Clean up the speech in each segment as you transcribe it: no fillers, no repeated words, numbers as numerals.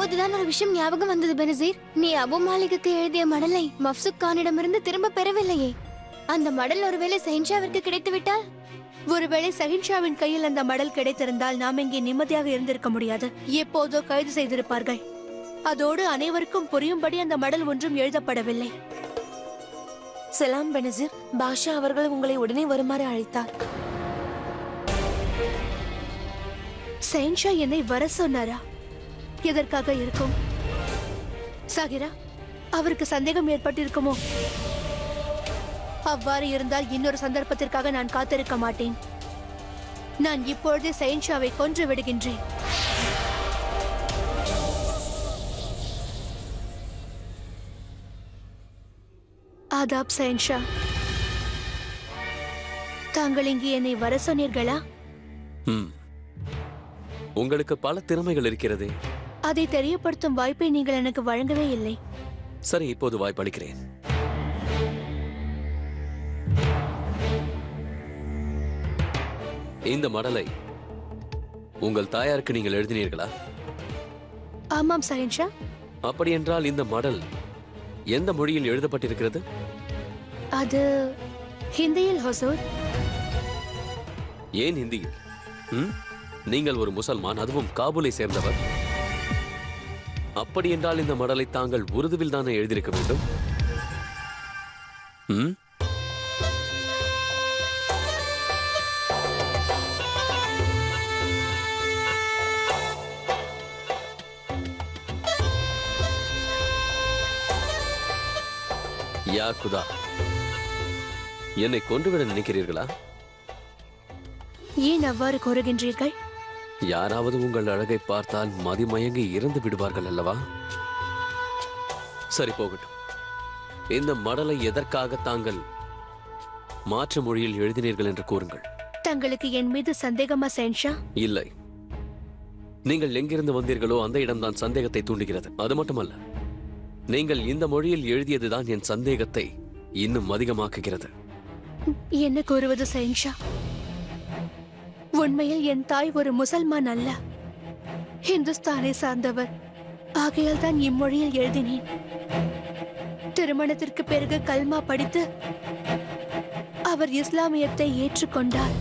அப்போதுதான் ஒரு விஷயம் ஞாபகம் வந்தது பெனசீர். நீ அபு மாலிகுக்கு எழுதிய மடலை மஃப்சுக் கானிடமிருந்து திரும்ப பெறவில்லையே. அந்த மடல் ஒருவேளை ஷஹின்ஷாவிற்கு கிடைத்து விட்டால்? ஒருவேளை ஷஹின்ஷாவின் கையில் அந்த மடல் கிடைத்திருந்தால் நாம் இங்கே நிம்மதியாக இருந்திருக்க முடியாது. எப்போதோ கைது செய்திருப்பார்கள். அதோடு அனைவருக்கும் புரியும்படி அந்த மடல் ஒன்றும் எழுதப்படவில்லை. சலாம் பெனசீர், பாஷா அவர்கள் உங்களை உடனே வருமாறு அழைத்தார். ஷஹின்ஷா என்னை வர சொன்னாரா? எதற்காக இருக்கும்? சாகிரா, அவருக்கு சந்தேகம் ஏற்பட்டிருக்குமோ? அவ்வாறு இருந்தால் இன்னொரு சந்தர்ப்பத்திற்காக நான் காத்திருக்க மாட்டேன். நான் இப்பொழுதே ஷஹின்ஷாவை கொன்று விடுகின்றேன். ஆதாப் ஷஹின்ஷா, தாங்கள் இங்கே என்னை வர சொன்னீர்களா? உங்களுக்கு பல திறமைகள் இருக்கிறது. அதை தெரியப்படுத்தும் வாய்ப்பை நீங்கள் எனக்கு வழங்கவே இல்லை. சரி, இப்போது வாய்ப்பளிக்கிறேன். இந்த மடலை உங்கள் தாயாருக்கு நீங்கள் எழுதினீர்களா? ஆமாம் ஷஹின்ஷா. அப்படி என்றால் இந்த மடல் எந்த மொழியில் எழுதப்பட்டிருக்கிறது? அது ஹிந்தியில் ஹுசூர். ஏன் ஹிந்தியில்? நீங்கள் ஒரு முசல்மான், அதுவும் காபூலை சேர்ந்தவர். அப்படி என்றால் இந்த மடலை தாங்கள் உருதுவில் தானே எழுதியிருக்க வேண்டும். யா குதா, என்னை கொன்றுவிட நினைக்கிறீர்களா? ஏன் அவ்வாறு கூறுகின்றீர்கள்? யாராவது உங்கள் அழகை பார்த்தால் மதிமயங்கி இறந்து விடுவார்கள் அல்லவா? சரி, போகட்டும். இந்த மடலை எதற்காக தாங்கள் மாற்று மொழியில் எழுதினீர்கள் என்று கூறுங்கள். தங்களுக்கு என் மீது சந்தேகமா ஷஹின்ஷா? இல்லை, நீங்கள் எங்கிருந்து வந்தீர்களோ அந்த இடம்தான் சந்தேகத்தை தூண்டுகிறது. அது மட்டுமல்ல, நீங்கள் இந்த மொழியில் எழுதியதுதான் என் சந்தேகத்தை இன்னும் அதிகமாக்குகிறது. என்ன கூறுவது ஷஹின்ஷா? உண்மையில் என் தாய் ஒரு முசல்மான் அல்ல, இந்துஸ்தானை சார்ந்தவர். ஆகையால் தான் இம்மொழியில் எழுதினேன். திருமணத்திற்கு பிறகு கல்மா படித்து அவர் இஸ்லாமியத்தை ஏற்றுக்கொண்டார்.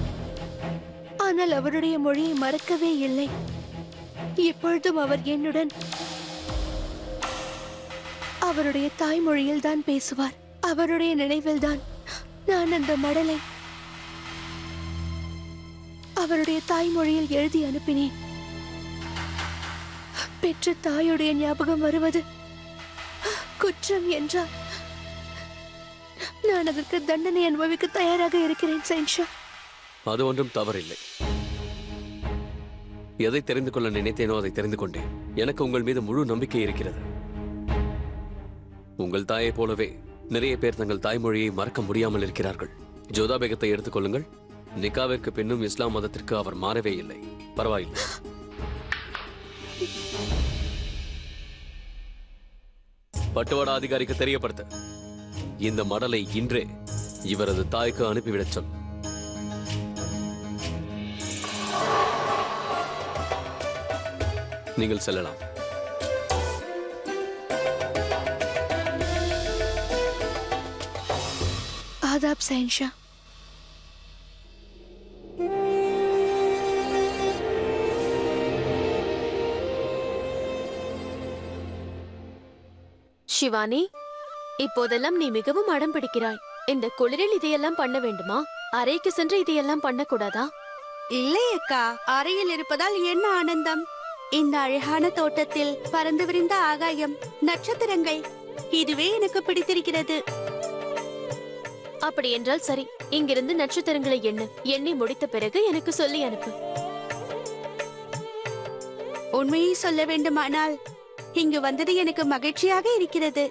ஆனால் அவருடைய மொழியை மறக்கவே இல்லை. இப்பொழுதும் அவர் என்னுடன் அவருடைய தாய்மொழியில் தான் பேசுவார். அவருடைய நினைவில் தான் நான் அந்த மடலை அவருடைய தாய்மொழியில் எழுதி அனுப்பினேன். பெற்ற தாயுடைய ஞாபகம் வருவது குற்றம் என்றால் நான் அதற்கு தண்டனை அனுபவிக்க தயாராக இருக்கிறேன் ஷஹின்ஷா. அது ஒன்றும் தவறில்லை. எதை தெரிந்து கொள்ள நினைத்தேனோ அதை தெரிந்து கொண்டேன். எனக்கு உங்கள் மீது முழு நம்பிக்கை இருக்கிறது. உங்கள் தாயை போலவே நிறைய பேர் தங்கள் தாய்மொழியை மறக்க முடியாமல் இருக்கிறார்கள். ஜோதா பேகத்தை எடுத்துக்கொள்ளுங்கள். நிக்காவிற்கு பின்னும் இஸ்லாம் மதத்திற்கு அவர் மாறவே இல்லை. பரவாயில்லை. பட்டுவாடா அதிகாரிக்கு தெரியப்படுத்த இந்த மடலை இன்றே இவரது தாய்க்கு அனுப்பிவிடச் சொல். நீங்கள் செல்லலாம். ஆதாப் ஷஹின்ஷா. ஷிவானி, இப்போதெல்லாம் நீ மிகவும் அடம் பிடிக்கிறாய். இந்த குளிரில் இதையெல்லாம் பண்ண வேண்டுமா? அறைக்கு சென்று இதையெல்லாம் பண்ணக்கூடாதா? இல்லை அக்கா, அறையில் இருப்பதால் என்ன ஆனந்தம். இந்த அழகான தோட்டத்தில் பறந்து விரிந்த ஆகாயம், நட்சத்திரங்கள், இதுவே எனக்கு பிடித்திருக்கிறது. அப்படி என்றால் சரி, இங்கிருந்து நட்சத்திரங்களை எண்ணி முடித்த பிறகு எனக்கு சொல்லி அனுப்பு. உண்மையை சொல்ல வேண்டுமானால் இங்கு வந்தது எனக்கு மகிழ்ச்சியாக இருக்கிறது.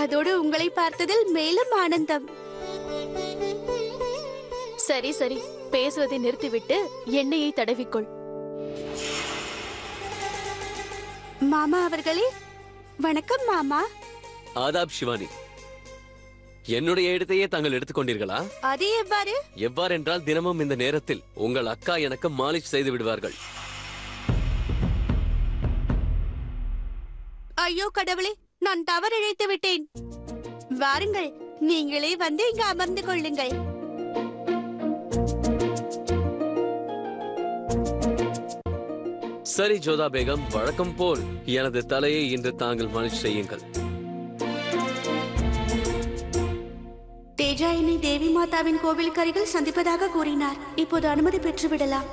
அதோடு உங்களை பார்த்ததில் மேலும் ஆனந்தம். சரி சரி, பேசுவதை நிறுத்திவிட்டு எண்ணெயை தடவிக்கொள். மாமா அவர்களே, வணக்கம் மாமா. ஆதாப் ஷிவானி. என்னுடைய இடத்தையே தாங்கள் எடுத்துக்கொண்டீர்களா? அது எவ்வாறு? எவ்வாறென்றால் தினமும் இந்த நேரத்தில் உங்கள் அக்கா எனக்கு மாலிஷ் செய்து விடுவார்கள். ஐயோ கடவுளே, நான் தவறிழைத்து விட்டேன். வாருங்கள், நீங்களே வந்து இங்கு அமர்ந்து கொள்ளுங்கள். சரி ஜோதா பேகம், வழக்கம் போல் எனது தலையை இன்று தாங்கள் மாலிஷ் செய்யுங்கள். தேஜா என்னை தேவி மாதாவின் கோவிலுக்கு அருகில் சந்திப்பதாக கூறினார். இப்போது அனுமதி பெற்று விடலாம்.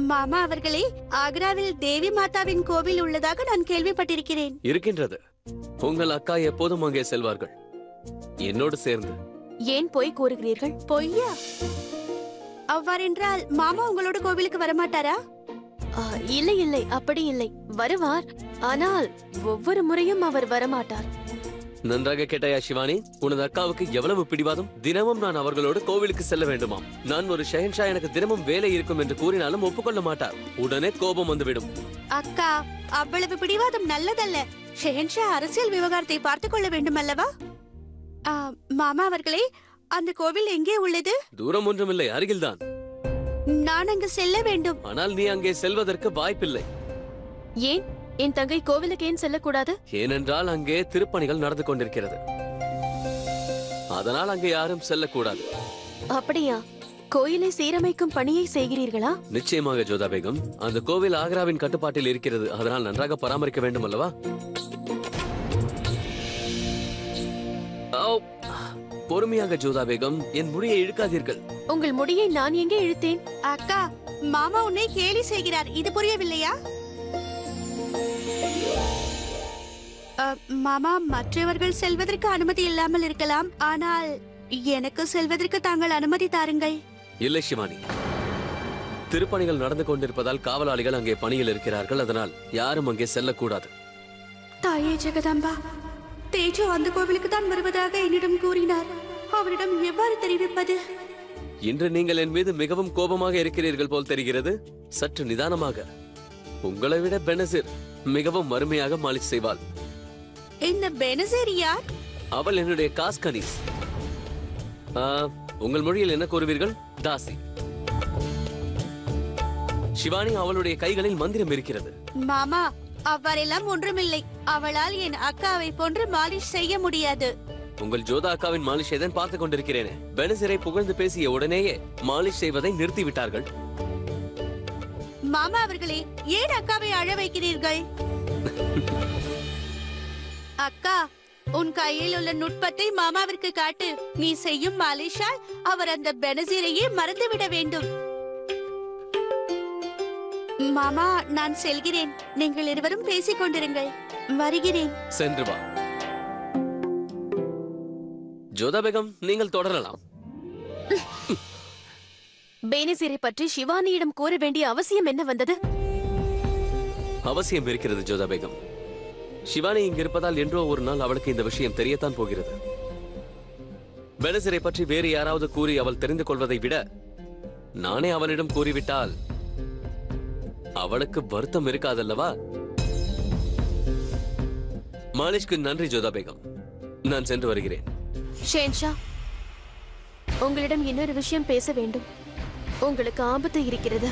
மாமா அவர்களே, ஆக்ராவில் தேவி மாதாவின் கோவில் உள்ளதாக நான் கேள்விப்பட்டிருக்கிறேன். இருக்கின்றது. உங்கள் அக்கா எப்போதும் அங்கே செல்வார்கள், என்னோடு சேர்ந்து. ஏன் போய் கூறுகிறீர்கள்? பொய்யா? அவ்வாறென்றால் மாமா உங்களோட கோவிலுக்கு வரமாட்டாரா? இல்லை இல்லை, அப்படி இல்லை. வருவார், ஆனால் ஒவ்வொரு முறையும் அவர் வரமாட்டார். நன்றாக கேட்டாயா சிவானி? உனது அக்காவுக்கு எவ்வளவு பிடிவாதம்! தினமும் நான் அவர்களோடு கோவிலுக்கு செல்ல வேண்டுமாம். நான் ஒரு ஷஹன்ஷா, எனக்கு தினமும் வேலை இருக்கும் என்று கூறினாலும் ஒப்புக்கொள்ள மாட்டார். உடனே கோபம் வந்துவிடும். அக்கா, அவ்வளவு பிடிவாதம் நல்லதல்ல. ஷஹன்ஷா அரசியல் விவகாரத்தை பார்த்துக் கொள்ள வேண்டும் அல்லவா? மாமா அவர்களே, அந்த கோவில் எங்கே உள்ளது? தூரம் ஒன்றுமில்லை, அருகில்தான். நான் அங்கு செல்ல வேண்டும். ஆனால் நீ அங்கே செல்வதற்கு வாய்ப்பில்லை. ஏன்? என் தங்கை கோவிலுக்கு ஏன் செல்லக்கூடாது? ஏனென்றால் அங்கே திருப்பணிகள் நடந்து கொண்டிருக்கிறது. அதனால் அங்கே யாரும் செல்லக்கூடாது. அப்படியா? கோயிலை சீரமைக்கும் பணியை செய்கிறீர்களா? நிச்சயமாக ஜோதா பேகம். அந்த கோவில் ஆக்ராவின் கட்டுப்பாட்டில் இருக்கிறது. அதனால் நன்றாக பராமரிக்க வேண்டும் அல்லவா? பொறுமையாக ஜோதா பேகம், என் முடியை இழுக்காதீர்கள். உங்கள் முடியை நான் எங்கே இழுத்தேன்? அக்கா, மாமா உன்னை கேலி செய்கிறார். இது புரியவில்லையா? மாமா, மற்றவர்கள் செல்வதற்கு அனுமதி இல்லாமல் இருக்கலாம், ஆனால் எனக்கு செல்வதற்கு தாங்கள் அனுமதி தாருங்கள். இல்லை சிவானி, திருப்பணிகள் நடந்து கொண்டிருப்பதால் காவலாளிகள் அங்கே பணியில் இருக்கிறார்கள். அதனால் யாரும் அங்கே செல்லக்கூடாது. தாயே ஜெகதாம்பா, தேஜு அந்த கோவிலுக்கு தான் வருவதாக என்னிடம் கூறினார். அவரிடம் எவ்வாறு தெரிவிப்பது? இன்று நீங்கள் என் மீது மிகவும் கோபமாக இருக்கிறீர்கள் போல் தெரிகிறது. சற்று நிதானமாக. உங்களை விட பெனசிர் மிகவும் அருமையாக மாலிஷ் செய்வாள். இந்த பெனசிர் யார்? அவள் என்னுடைய காஸ்கனிஸ். உங்கள் மொழியில் என்ன கூறுவீர்கள்? தாசி. சிவானி, அவளுடைய கைகளில் மந்திரம் இருக்கிறது. மாமா, அவ்வாறெல்லாம் ஒன்றுமில்லை. அவளால் என் அக்காவை போன்று மாலிஷ் செய்ய முடியாது. உங்கள் ஜோதா அக்காவின் மாலிஷை தான் பார்த்துக் கொண்டிருக்கிறேன். பெனசிரை புகழ்ந்து பேசிய உடனேயே மாலிஷ் செய்வதை நிறுத்திவிட்டார்கள். மாமா அவர்களே, ஏன் அக்காவை அழ வைக்கிறீர்கள்? அக்கா, உன் கையில் உள்ள நுட்பத்தை மாமாவிற்கு காட்டு. நீ செய்யும் மாலிஷால் அவர் அந்த பெனசிரையே மறந்துவிட வேண்டும். மாமா, நான் செல்கிறேன். நீங்கள் இருவரும் பேசிக் கொண்டிருங்கள். வருகிறேன். சென்று வா. ஜோதா பேகம், நீங்கள் தொடரலாம். பெனசிரை பற்றி சிவானியிடம் கூற வேண்டிய அவசியம் என்ன வந்தது? அவசியம் இருக்கிறது ஜோதா பேகம். சிவானி இங்க இருப்பதால் என்றோ ஒரு நாள் அவளுக்கு இந்த விஷயம் தெரியத்தான் போகிறது. பெனசிரை பற்றி வேறு யாராவது கூறி அவள் தெரிந்து கொள்வதை விட நானே அவனிடம் கூறிவிட்டால் அவளுக்கு வருத்தம் இருக்காதல்லவா? மாலிஷ்க்கு நன்றி ஜோதா பேகம். நான் சென்று வருகிறேன். ஷேன்ஷா, உங்களிடம் இன்னொரு விஷயம் பேச வேண்டும். உங்களுக்கு ஆபத்து இருக்கிறது.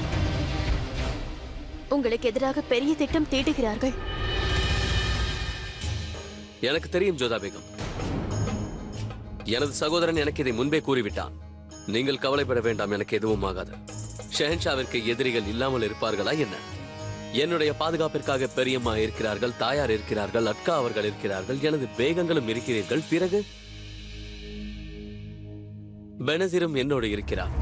உங்களுக்கு எதிராக பெரிய திட்டம் தீட்டுகிறார்கள். எனக்கு தெரியும் ஜோதா பேகம். எனது சகோதரன் எனக்கு இதை முன்பே கூறிவிட்டான். நீங்கள் கவலைப்பட வேண்டாம், எனக்கு எதுவும் ஆகாது. ஷெஹன்ஷாவிற்கு எதிரிகள் இல்லாமல் இருப்பார்களா என்ன? என்னுடைய பாதுகாப்பிற்காக பெரியம்மா இருக்கிறார்கள், தாயார் இருக்கிறார்கள், அக்கா அவர்கள் இருக்கிறார்கள், எனது பேகங்களும் இருக்கிறீர்கள். பிறகு பெனசிரும் என்னோடு இருக்கிறார்.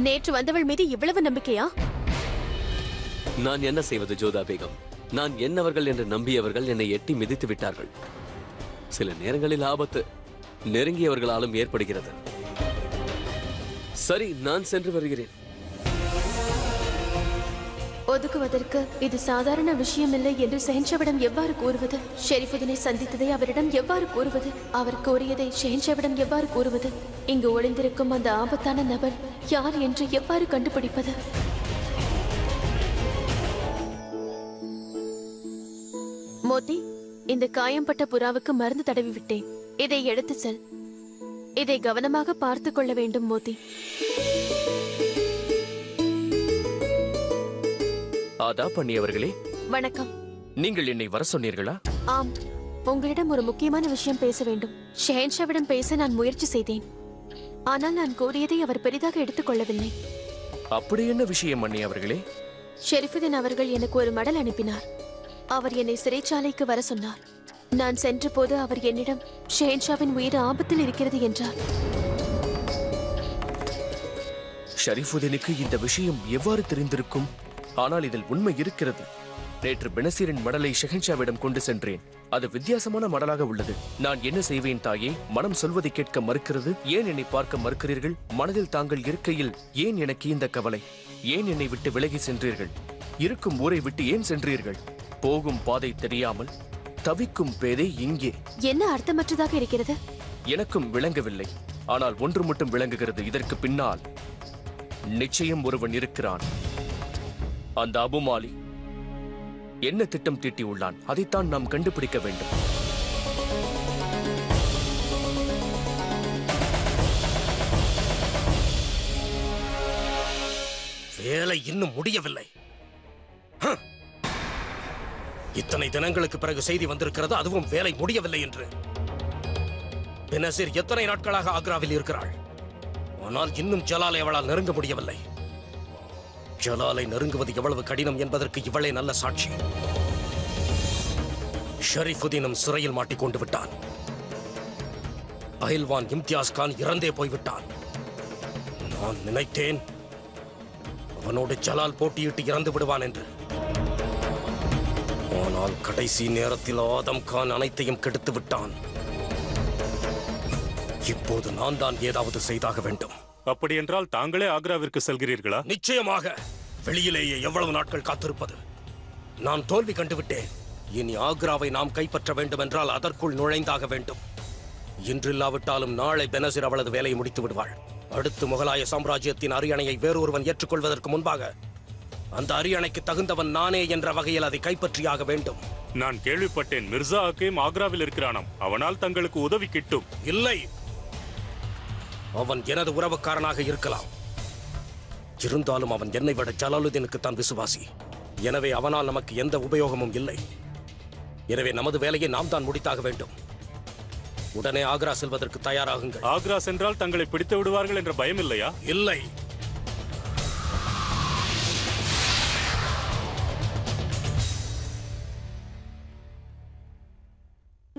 நேற்று வந்தவள் மீது இவ்வளவு நம்பிக்கையா? நான் என்ன செய்வது ஜோதா பேகம்? நான் என்னவர்கள் என்று நம்பியவர்கள் என்னை எட்டி மிதித்து விட்டார்கள். சில நேரங்களில் ஆபத்து நெருங்கியவர்களாலும் ஏற்படுகிறது. சரி, நான் சென்று வருகிறேன். ஒதுக்குவதற்கு இது சாதாரண விஷயமில்லை என்று ஷெஹன்ஷாவிடம் எவ்வாறு கூறுவது? ஷெரீஃபுதீனை சந்தித்ததை அவரிடம் எவ்வாறு கூறுவது? அவர் கூறியதை ஷெஹன்ஷாவிடம் எவ்வாறு கூறுவது? இங்கு ஒளிந்திருக்கும் அந்த ஆபத்தான நபர் யார் என்று எவ்வாறு கண்டுபிடிப்பது? மோதி, இந்த காயம்பட்ட புறாவுக்கு மருந்து தடவி விட்டேன். இதை எடுத்து செல். இதை கவனமாக பார்த்துக் கொள்ள வேண்டும் மோதி. ஆதாப் அண்ணியவர்களே, வணக்கம். நீங்கள் என்னை வர சொன்னீர்களா? ஆம், உங்களிடம் ஒரு முக்கியமான விஷயம் பேச வேண்டும். ஷெஹன்ஷாவிடம் பேச நான் முயற்சி செய்தேன். ஆனால் நான் கூறியதை அவர் பெரிதாக எடுத்துக்கொள்ளவில்லை. அப்படி என்ன விஷயம் அண்ணியவர்களே? ஷெரீஃபுதீன் அவர்கள் எனக்கு ஒரு மடல் அனுப்பினார். அவர் என்னை சிறைச்சாலைக்கு வர சொன்னார். நான் சென்ற போது அவர் என்னிடம் ஷெஹன்ஷாவின் உயிர் ஆபத்தில் இருக்கிறது என்றார். ஷரீஃபுதீனுக்கு இந்த விஷயம் எவ்வாறு தெரிந்திருக்கும்? ஆனால் இதில் உண்மை இருக்கிறது. நேற்று பெனசீரின் மடலை ஷெஹன்ஷாவிடம் கொண்டு சென்றேன். அது வித்தியாசமான மடலாக உள்ளது. நான் என்ன செய்வேன் தாயே? மனம் சொல்வதை கேட்க மறுக்கிறது. ஏன் என்னை பார்க்க மறுக்கிறீர்கள்? மனதில் தாங்கள் இருக்கையில் ஏன் எனக்கு இந்த கவலை? ஏன் என்னை விட்டு விலகி சென்றீர்கள்? இருக்கும் ஊரை விட்டு ஏன் சென்றீர்கள்? போகும் பாதை தெரியாமல் தவிக்கும் பேதை இங்கே. என்ன அர்த்தமற்றதாக இருக்கிறது? எனக்கும் விளங்கவில்லை. ஆனால் ஒன்று மட்டும் விளங்குகிறது. இதற்கு பின்னால் நிச்சயம் ஒருவன் இருக்கிறான். அந்த அபுமாலி என்ன திட்டம் தீட்டியுள்ளான்? அதைத்தான் நாம் கண்டுபிடிக்க வேண்டும். வேலை இன்னும் முடியவில்லை. இத்தனை தினங்களுக்கு பிறகு செய்தி வந்திருக்கிறது, அதுவும் வேலை முடியவில்லை என்று. பெனசீர் எத்தனை நாட்களாக ஆக்ராவில் இருக்கிறாள். ஆனால் இன்னும் ஜலாலை அவளால் நெருங்க முடியவில்லை. ஜலாலை நெருங்குவது எவ்வளவு கடினம் என்பதற்கு இவளே நல்ல சாட்சி. ஷரீஃபுதீனும் சிறையில் மாட்டிக்கொண்டு விட்டான். பஹல்வான் இம்தியாஸ் கான் இறந்தே போய்விட்டான். நான் நினைத்தேன் அவனோடு ஜலால் போட்டியிட்டு இறந்து விடுவான் என்று. ஆனால் கடைசி நேரத்தில் ஆதம் கான் அனைத்தையும் கெடுத்து விட்டான். இப்போது நான் தான் ஏதாவது செய்தாக வேண்டும். அப்படி என்றால் தாங்களே ஆக்ராவிற்கு செல்கிறீர்களா? நிச்சயமாக. வெளியிலேயே எவ்வளவு நாட்கள் காத்திருப்பது? நான் தோல்வி கண்டுவிட்டேன். இனி ஆக்ராவை நாம் கைப்பற்ற வேண்டும் என்றால் அதற்குள் நுழைந்தாக வேண்டும். இன்றில்லாவிட்டாலும் நாளை பெனசீர் அவளது வேலையை முடித்து விடுவாள். அடுத்து முகலாய சாம்ராஜ்யத்தின் அரியணையை வேறொருவன் ஏற்றுக்கொள்வதற்கு முன்பாக அந்த அரியணைக்கு தகுந்தவன் நானே என்ற வகையில் அதை கைப்பற்றியாக வேண்டும். நான் கேள்விப்பட்டேன் மிர்சா ஹக்கீம் ஆக்ராவில் இருக்கிறானாம். அவனால் தங்களுக்கு உதவி கிட்டும். இல்லை, அவன் எனது உறவுக்காரனாக இருக்கலாம். இருந்தாலும் அவன் என்னை விட ஜலாலுதீனுக்கு தான் விசுவாசி. எனவே அவனால் நமக்கு எந்த உபயோகமும் இல்லை. எனவே நமது வேலையை நாம் தான் முடித்தாக வேண்டும். உடனே ஆக்ரா செல்வதற்கு தயாராகுங்கள். ஆக்ரா சென்றால் தங்களை பிடித்து விடுவார்கள் என்ற பயம் இல்லையா? இல்லை.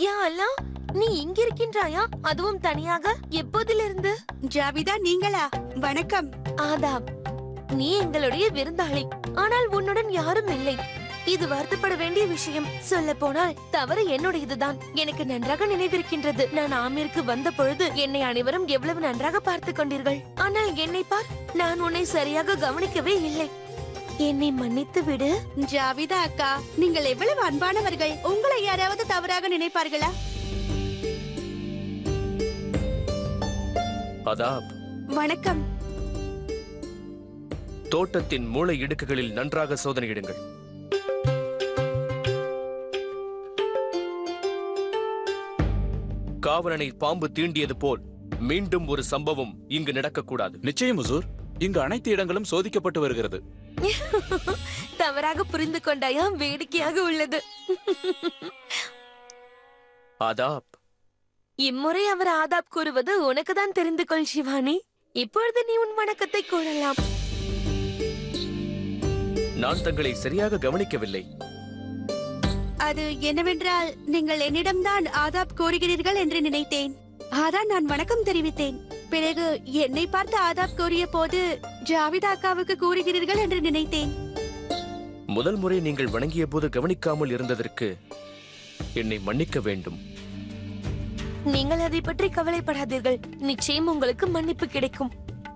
யா அல்லாஹ், நீ இங்க இருக்கின்றாயா? அதுவும் தனியாக? எப்போதிலிருந்து? ஜாவிதா, நீங்களா? வணக்கம். ஆதாப், நீ எங்களுடைய விருந்தாளி. ஆனால் உன்னுடன் யாரும் இல்லை. இது வருத்தப்பட வேண்டிய விஷயம். சொல்ல போனால் தவறு என்னுடையதுதான். எனக்கு நன்றாக நினைவிருக்கின்றது, நான் ஆமீருக்கு வந்த பொழுது என்னை அனைவரும் எவ்வளவு நன்றாக பார்த்து கொண்டீர்கள். ஆனால் என்னை பார், நான் உன்னை சரியாக கவனிக்கவே இல்லை. என்னை மன்னித்து விடு. ஜாவிதா அக்கா, நீங்கள் எவ்வளவு அன்பானவர்கள். உங்களை யாராவது தவறாக நினைப்பார்களா? ஆதாப், வணக்கம். தோட்டத்தின் மூளை இடுக்குகளில் நன்றாக சோதனையிடுங்கள். காவலனை பாம்பு தீண்டியது போல் மீண்டும் ஒரு சம்பவம் இங்கு நடக்கக்கூடாது. நிச்சயம் ஹுசூர். இங்கு அனைத்து இடங்களும் சோதிக்கப்பட்டு வருகிறது. தவறாக புரிந்து கொண்டாயா? வேடிக்கையாக உள்ளது. ஆதாப், இம்முறை அவர் ஆதாப் கூறுவது உனக்குதான் தெரிந்து கொள் சிவானி. இப்பொழுது நீ உன் வணக்கத்தை கூறலாம். நான் தங்களை சரியாக கவனிக்கவில்லை. அது என்னவென்றால், நீங்கள் என்னிடம்தான் ஆதாப் கோருகிறீர்கள் என்று நினைத்தேன். அதான் நான் வணக்கம் தெரிவித்தேன். பிறகு என்னை பார்த்து ஆதாப் கோரிய போது ஜாவிதா அக்காவுக்கு கூறுகிறீர்கள் என்று நினைத்தேன். முதல் முறை நீங்கள் வணங்கிய போது கவனிக்காமல் இருந்ததற்கு என்னை மன்னிக்க வேண்டும். நீங்கள் அதை பற்றி கவலைப்படாதீர்கள். நிச்சயம் உங்களுக்கு மன்னிப்பு கிடைக்கும்.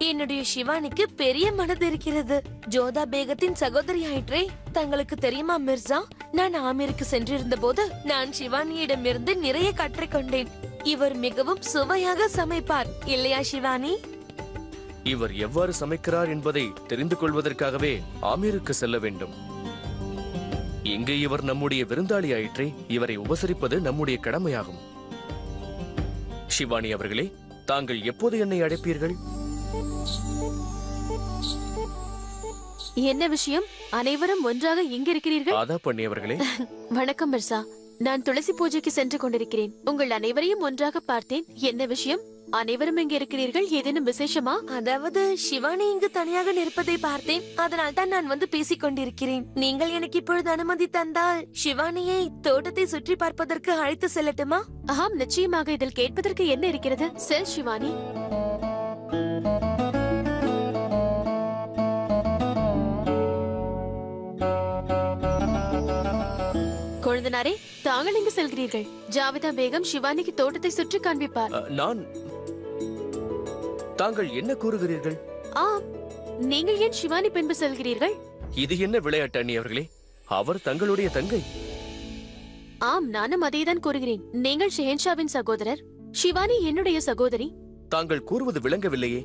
என்னுடைய சிவானிக்கு பெரிய மனது இருக்கிறது. ஜோதா பேகத்தின் சகோதரி ஆயிற்றே. தங்களுக்கு தெரியுமா மிர்சா, நான் ஆமீருக்கு சென்றிருந்த போது நான் சிவானியிடமிருந்து நிறைய கற்றுக்கொண்டேன். இவர் மிகவும் சுவையாக சமைப்பார், இல்லையா சிவானி? இவர் எவ்வாறு சமைக்கிறார் என்பதை தெரிந்து கொள்வதற்காகவே ஆமீருக்கு செல்ல வேண்டும். இங்கு இவர் நம்முடைய விருந்தாளி ஆயிற்றே. இவரை உபசரிப்பது நம்முடைய கடமையாகும். சிவானி அவர்களே, தாங்கள் எப்போது என்னை அழைப்பீர்கள்? என்ன விஷயம்? அனைவரும் ஒன்றாக இங்க இருக்கிறீர்கள்? ஆதா பண்ணி அவர்களே. வணக்கம் மிர்சா. நான் துளசி பூஜைக்கு சென்று கொண்டிருக்கிறேன். உங்கள் அனைவரையும் ஒன்றாக பார்த்தேன். என்ன விஷயம்? அனைவரும் இங்க இருக்கிறீர்கள். ஏதேனும் விசேஷமா? அதாவது சிவானி இங்கு தனியாக நிற்பதை பார்த்தேன். அதனால் தான் நான் வந்து பேசிக் கொண்டிருக்கிறேன். நீங்கள் எனக்கு இப்பொழுது அனுமதி தந்தால் சிவானியை தோட்டத்தை சுற்றி பார்ப்பதற்கு அழைத்து செல்லட்டுமா? ஆம், நிச்சயமாக. இதில் கேட்பதற்கு என்ன இருக்கிறது? செல் சிவானி. கொழுந்தனாரே, தாங்கள் எங்கு செல்கிறீர்கள்? ஜாவிதா பேகம் சிவானிக்கு தோட்டத்தை சுற்றி காண்பிப்பார். தாங்கள் என்ன கூறுகிறீர்கள்? ஆம், நீங்கள் ஏன் சிவானி பின்பு செல்கிறீர்கள்? இது என்ன விளையாட்டு அண்ணி அவர்களே? அவர் தங்களுடைய தங்கை. ஆம், நானும் அதைதான் கூறுகிறேன். நீங்கள் ஷெஹன்ஷாவின் சகோதரர், சிவானி என்னுடைய சகோதரி. தாங்கள் கூறுவது விளங்கவில்லையே.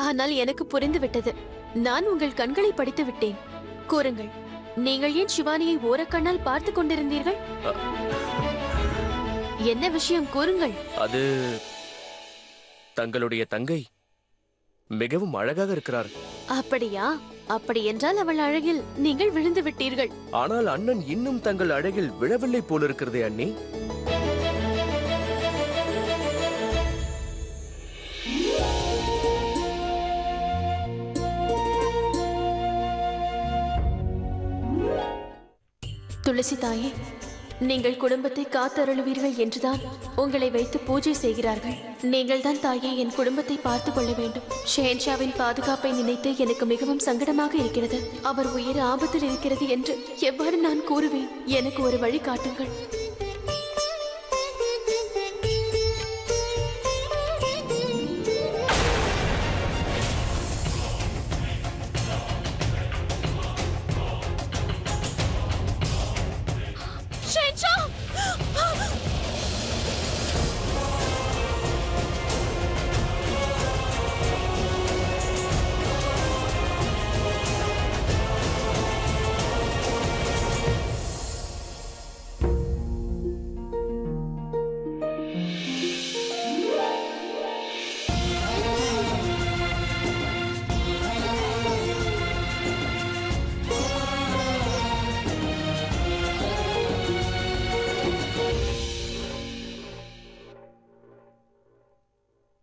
ஆனால் எனக்கு புரிந்து விட்டது. நான் உங்கள் கண்களை படித்து விட்டேன். கூறுங்கள், நீங்கள் ஏன் சிவானியை ஓரக்கண்ணால் பார்த்து கொண்டிருந்தீர்கள்? என்ன விஷயம்? கூறுங்கள். அது தங்களுடைய தங்கை மிகவும் அழகாக இருக்கிறார். அப்படியா? அப்படி என்றால் அவள் அழகில் நீங்கள் விழுந்து விட்டீர்கள். ஆனால் அண்ணன் இன்னும் தங்கள் அழகில் விழவில்லை போலிருக்கிறதே அண்ணி. துளசி தாயே, நீங்கள் குடும்பத்தை காத்தருளுவீர்கள் என்றுதான் உங்களை வைத்து பூஜை செய்கிறார்கள். நீங்கள் தான் தாயே என் குடும்பத்தை பார்த்து கொள்ள வேண்டும். ஷெஹன்ஷாவின் பாதுகாப்பை நினைத்து எனக்கு மிகவும் சங்கடமாக இருக்கிறது. அவர் உயிர் ஆபத்தில் இருக்கிறது என்று எவ்வாறு நான் கூறுவேன்? எனக்கு ஒரு வழி காட்டுங்கள்.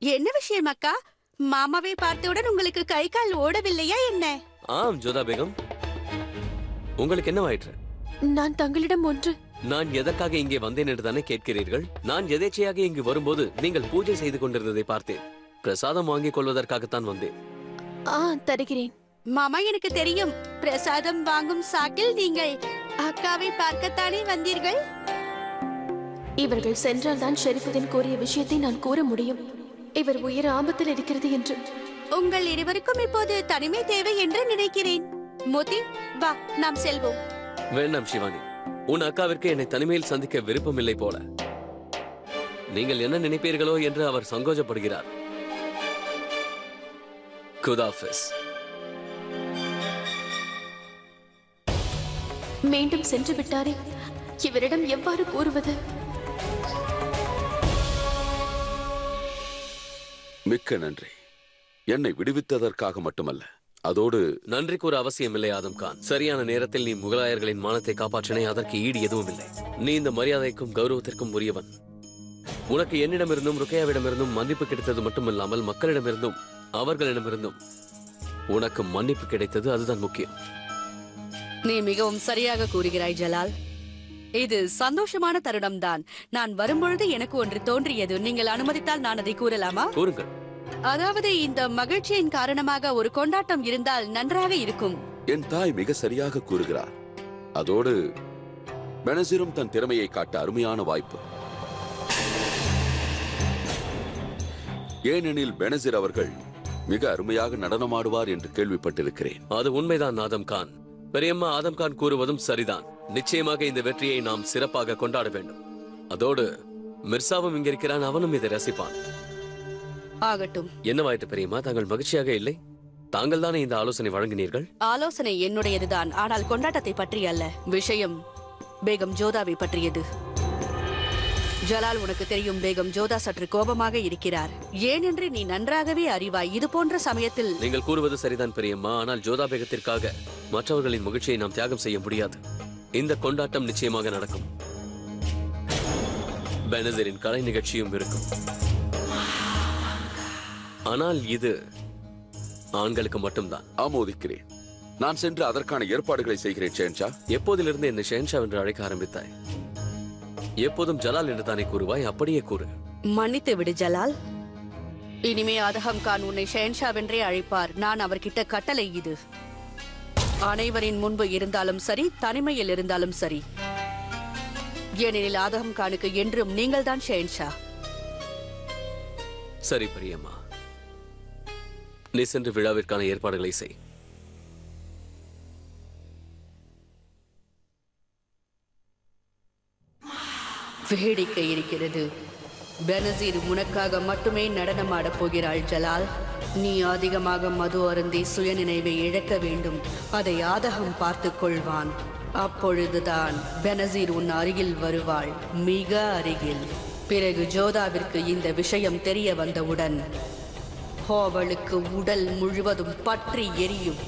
என்ன விஷயம் அக்கா? மாமாவை பார்த்தவுடன் உங்களுக்கு கை கால் ஓடவில்லையா என்ன? ஆம் ஜோதா பேகம், உங்களுக்கு என்னவாயிற்று? நான் தங்களிடம் ஒன்று. நான் எதற்காக இங்கே வந்தேன் என்று தானே கேட்கிறீர்கள்? நான் எதேச்சையாக இங்கு வரும்போது நீங்கள் பூஜை செய்து கொண்டிருந்ததை பார்த்தேன். பிரசாதம் வாங்கிக் கொள்வதற்காகத்தான் வந்தேன். தருகிறேன். மாமா, எனக்கு தெரியும். பிரசாதம் வாங்கும் சாக்கில் நீங்கள் அக்காவை பார்க்கத்தானே வந்தீர்கள். இவர்கள் சென்றால் தான் ஷெரீஃபுதீன் கூறிய விஷயத்தை நான் கூற முடியும். இவர் உயிர் ஆபத்தில் இருக்கிறது என்று. உங்கள் இருவருக்கும் இப்போது தனிமை தேவை என்று நினைக்கிறேன். மோதி, வா, நாம் செல்வோம். வேண்டாம் சிவானி, உன் அக்காவிற்கு என்னை தனிமையில் சந்திக்க விருப்பமில்லை போல. நீங்கள் என்ன நினைப்பீர்களோ என்று அவர் சங்கோஜப்படுகிறார். குதாஃபிஸ். மீண்டும் சென்று விட்டாரே, இவரிடம் எவ்வாறு கூறுவது? மிக்க நன்றி. என்னை விடுவித்ததற்காக மட்டுமல்ல, அதோடு நன்றி கூற அவசியமில்லை ஆதம் கான். சரியான நேரத்தில் நீ முகலாயர்களின் மானத்தை காப்பாற்றினை. அதற்கு ஈடு எதுவும் இல்லை. நீ இந்த மரியாதைக்கும் கௌரவத்திற்கும் உரியவன். உனக்கு என்னிடமிருந்தும் ருக்கையாவிடமிருந்தும் மன்னிப்பு கிடைத்தது மட்டுமில்லாமல் மக்களிடமிருந்தும் அவர்களிடமிருந்தும் உனக்கு மன்னிப்பு கிடைத்தது. அதுதான் முக்கியம். நீ மிகவும் சரியாக கூறுகிறாய் ஜலால். இது சந்தோஷமான தருணம்தான். நான் வரும்பொழுது எனக்கு ஒன்று தோன்றியது. நீங்கள் அனுமதித்தால் நான் அதை கூறலாமா? கூறுங்கள். அதாவது இந்த மகிழ்ச்சியின் காரணமாக ஒரு கொண்டாட்டம் இருந்தால் நன்றாக இருக்கும். என் தாய் மிக சரியாக கூறுகிறார். அதோடு பெனசிரும் தன் திறமையை காட்ட அருமையான வாய்ப்பு. ஏனெனில் பெனசிர் அவர்கள் மிக அருமையாக நடனமாடுவார் என்று கேள்விப்பட்டிருக்கிறேன். அது உண்மைதான் ஆதம் கான். பெரியம்மா ஆதம் கான் கூறுவதும் சரிதான். நிச்சயமாக இந்த வெற்றியை நாம் சிறப்பாக கொண்டாட வேண்டும். அதோடு மிர்சாவும் இங்க இருக்கிறான், அவனும் இதை ரசிப்பான். ஆகட்டும். என்னவாயிற்று பெரியம்மா? தாங்கள் மகிழ்ச்சியாக இல்லை? தாங்கள் தானே இந்த ஆலோசனை வழங்கினீர்கள். ஆலோசனை என்னுடையதுதான், ஆனால் கொண்டாட்டத்தை பற்றி அல்ல. விஷயம் பேகம் ஜோதாவை பற்றியது. ஜலால், உனக்கு தெரியும் பேகம், ஜோதா சற்று கோபமாக இருக்கிறார். ஏனென்று நீ நன்றாகவே அறிவாய். இது போன்ற சமயத்தில் நீங்கள் கூறுவது சரிதான் பெரியம்மா. ஆனால் ஜோதா பேகத்திற்காக மற்றவர்களின் மகிழ்ச்சியை நாம் தியாகம் செய்ய முடியாது. இந்த கொண்டாட்டம் நிச்சயமாக நடக்கும். பெனசீரின் கலை நிகழ்ச்சியும் இருக்கும். ஆனால் இது ஆண்களுக்கு மட்டும்தான். ஆமோதிக்கிறேன். நான் சென்று அதற்கான ஏற்பாடுகளை செய்கிறேன். ஷெஹன்ஷா, எப்போதிலிருந்து என்னை ஷெஹன்ஷா என்று அழைக்க ஆரம்பித்தாய்? எப்போதும் ஜலால் என்று தானே கூறுவாய்? அப்படியே கூறு. மன்னித்து விடு ஜலால். இனிமே அதகம் கான் உன்னை ஷெஹன்ஷாவென்றே அழைப்பார். நான் அவர்கிட்ட கட்டளை இது. அனைவரின் முன்பு இருந்தாலும் சரி, தனிமையில் இருந்தாலும் சரி. ஏனெனில் ஆதகம் கானுக்கு என்றும் நீங்கள் தான் ஷெஹன்ஷா. சரி பெரியம்மா, நீ சென்று விழாவிற்கான ஏற்பாடுகளை செய். வேடிக்கை இருக்கிறது. பெனசீர் உனக்காக மட்டுமே நடனமாடப் போகிறாள் ஜலால். நீ அதிகமாக மது அருந்தி சுயநினைவை இழக்க வேண்டும். அதை ஆதகம் பார்த்துக் கொள்வான். அப்பொழுதுதான் பெனசீர் உன் அருகில் வருவாள், மிக அருகில். பிறகு ஜோதாவிற்கு இந்த விஷயம் தெரிய வந்தவுடன் அவளுக்கு உடல் முழுவதும் பற்றி எரியும்.